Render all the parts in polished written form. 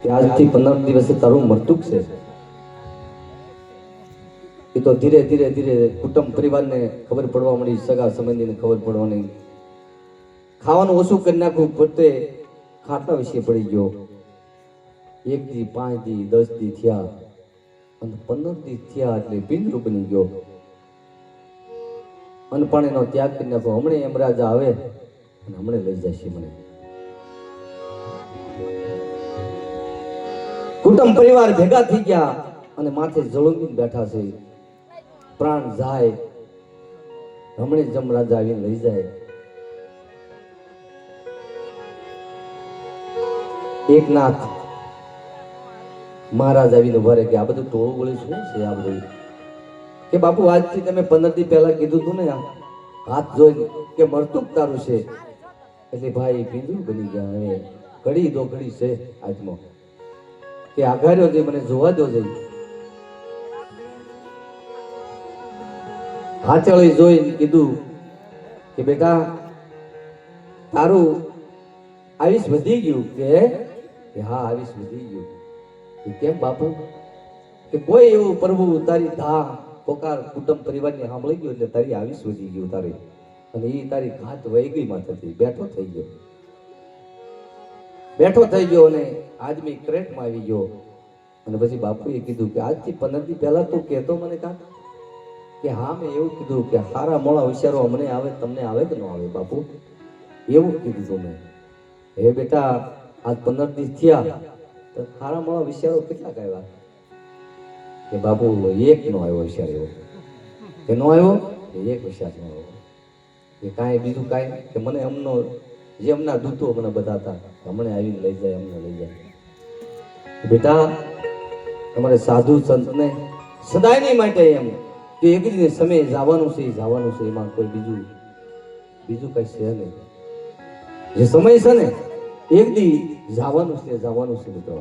કે આજથી 15 દિવસે તારું મરતુક છે. એ તો ધીરે ધીરે ધીરે કુટુંબ પરિવારને ખબર પડવા મળી, સગા સંબંધીને ખબર પડવા મળી. ખાવાનું ઓછું કરી નાખવું, પોતે ખાટલા વિશે પડી ગયો. 1 દી 5 દી 10 દી થયા અને 15 દી થયા એટલે પિંજરું બની ગયો. અનપાણીનો ત્યાગ કરી નાખો. હમણે યમરાજ આવે અને હમણે લઈ જશે મને. કુટુંબ પરિવાર ભેગા થઈ ગયા અને માથે જળંગી બેઠા છે. પ્રાણ જાય હમણે યમરાજ આવીને લઈ જાય. એકનાથ મહારાજ આવીને ઉભા રહે કે આ બધું ટોળું બોલે શું છે આ બધું? કે બાપુ આજથી તમે 15 દી પહેલા કીધું હતું ને, હાથ જોઈને કે મરતુક તારું છે, એટલે ભાઈ પિંજરું બની ગયા. હવે ઘડી દો ઘડી છે આજમાં કે આઘાર્યો જે મને જોવા દો જઈ. હાથેળી જોઈને કીધું કે બેટા તારું આયુષ વધી ગયું. કે હા આયુષ વધી ગયું. કેમ બાપુ? કે કોઈ એવું પ્રભુ તારી ધા પોકાર કુટુંબ પરિવારની સાંભળી ગયું એટલે તારી આયુષ વધી ગયું તારી, અને એ તારી ઘાત વહી ગઈ માથેથી. બેઠો થઈ ગયો અને આદમી ક્રેટમાં આવી ગયો. અને પછી બાપુએ કીધું કે આજથી 15 દી પહેલા તું કહેતો મને કાં? કે હા મેં એવું કીધું કે હારા મોળા વિચારો અમને આવે, તમને આવે કે ન આવે બાપુ? એવું કીધું તું મેં. હે બેટા આજ 15 દી થયા તો હારા મોળા વિચારો કેટલાક આવ્યા? કે બાપુ એક નો આવ્યો વિચાર એવો. કે નો આવ્યો? એક વિચાર નો આવ્યો. કે કાંઈ બીજું કાંઈ? કે મને એમનો જે એમના દૂતો મને બતાતા હમણે આવીને લઈ જાય, અમને લઈ જાય. બેટા તમારે સાધુ સંતને સદાયની માટે એમ કે એક જ સમય જવાનું છે, એમાં કોઈ બીજું કઈ છે નહીં. જે સમય છે ને એક દી જવાનું છે મિત્રો.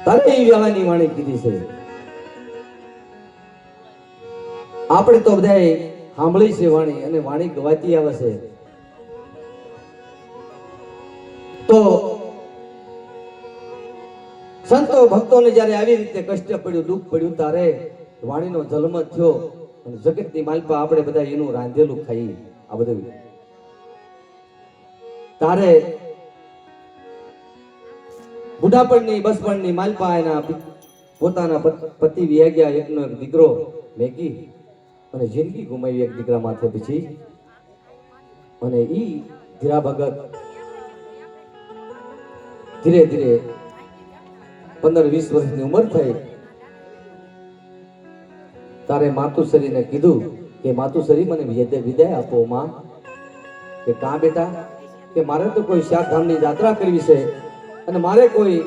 તારે એ વેળાની વાણી કીધી છે. આપણે તો બધાએ સાંભળી છે વાણી, અને વાણી ગવાતી આવે છે. તો સંતો ભક્તોને જ્યારે આવી રીતે કષ્ટ પડ્યું, દુઃખ પડ્યું, તારે વાણીનો જન્મ થયો. અને જગતની માલપા આપણે બધા એનું રાંધેલું ખાઈ. આ બધું તારે બુઢાપણની બસપણની માલપા એના પોતાના પતિ વ્યાગ્યા, એકનો એક દીકરો મેગી, અને જિંદગી ગુમાવી એક દીકરા માથે. પછી અને ઈ ધીરા ભગત ધીરે ધીરે 15-20 વર્ષની ઉંમર થઈ. તારે માતુશ્રીને કીધું કે માતુશ્રી મને વિદાય આપો માં. કે કાં બેટા? કે મારે તો કોઈ શાકધામની યાત્રા કરવી છે અને મારે કોઈ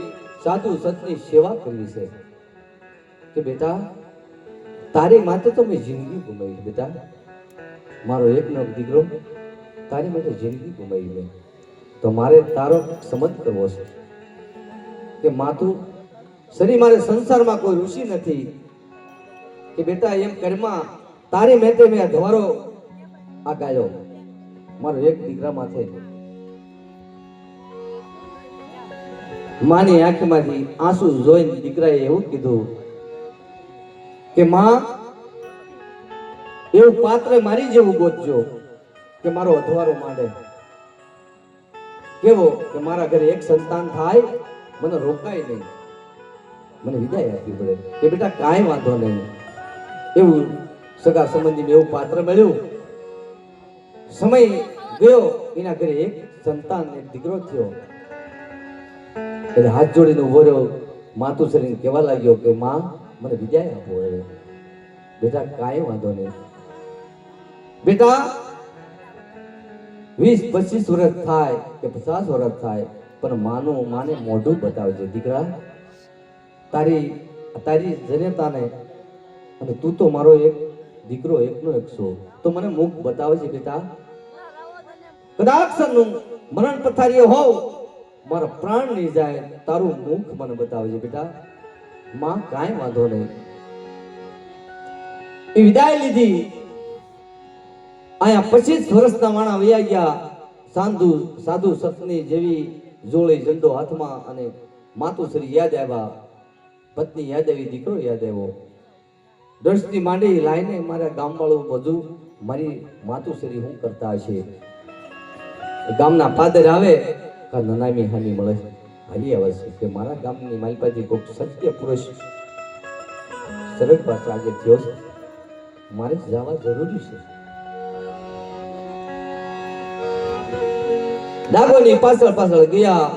સાધુ સંતની સેવા કરવી છે. કે બેટા તારી માટે તો મેં જિંદગી ગુમાવી. બેટા મારો એકનો દીકરો, તારી માટે જિંદગી ગુમાવી મેં, તો મારે તારો સંબંધ કરવો છે. કે માતું શરી મારે સંસારમાં કોઈ ઋષિ નથી. કે બેટા એમ કર્મમાં તારી મેતે મેં ધવારો આ ગાયો મારો એક દીકરા માથે. માની આંખમાંથી આંસુ જોઈને દીકરાએ એવું કીધું કે માં એવું પાત્ર મારી જેવું ગોતજો કે મારો અધવારો માંડે. કેવો? કે મારા ઘરે એક સંતાન થાય, મને રોકાય નહીં, મને વિદાય આપવી પડે. કે બેટા કાંઈ વાંધો નહીં. એવું સગા સંબંધી એવું પાત્ર મળ્યું. સમય ગયો, એના ઘરે એક સંતાન, એક દીકરો થયો. એટલે હાથ જોડીને ઉભો રહ્યો, માતુશ્રીને કહેવા લાગ્યો કે માં મને વિદાય આપો. હવે બેટા કાંઈ વાંધો નહીં. બેટા 20-25 વર્ષ થાય કે 50 વર્ષ થાય, પણ માને મોઢું બતાવજે દીકરા. તારી જનેતાને, અને તું તો મારો એક દીકરો, એકનો એક છો, તો મને મુખ બતાવજે બેટા. કદાચ મરણ પથારીએ હોવ, મારા પ્રાણ નહીં જાય, તારું મુખ મને બતાવજે બેટા. માં કાંઈ વાંધો નહીં. એ વિદાય લીધી. આયા 25 વર્ષના માણા વયા ગયા. સાધુ સંતની જેવી જોડે ઝંડો હાથમાં અને માતુશ્રી યાદ આવ્યા, પત્ની યાદ આવી, દીકરો યાદ આવ્યો. દ્રષ્ટિ માંડી લાઈને મારા ગામવાળું બધું મારી માતુશ્રી શું કરતા હશે. ગામના પાદર આવે કા નનામી હાની મળે હાલી આવે છે કે મારા ગામની માલપાજી કોઈક સત્ય પુરુષ સરળ પાસે આજે થયો છે, મારે જવા જરૂરી છે. ડાકોરની પાછળ પાછળ ગયા.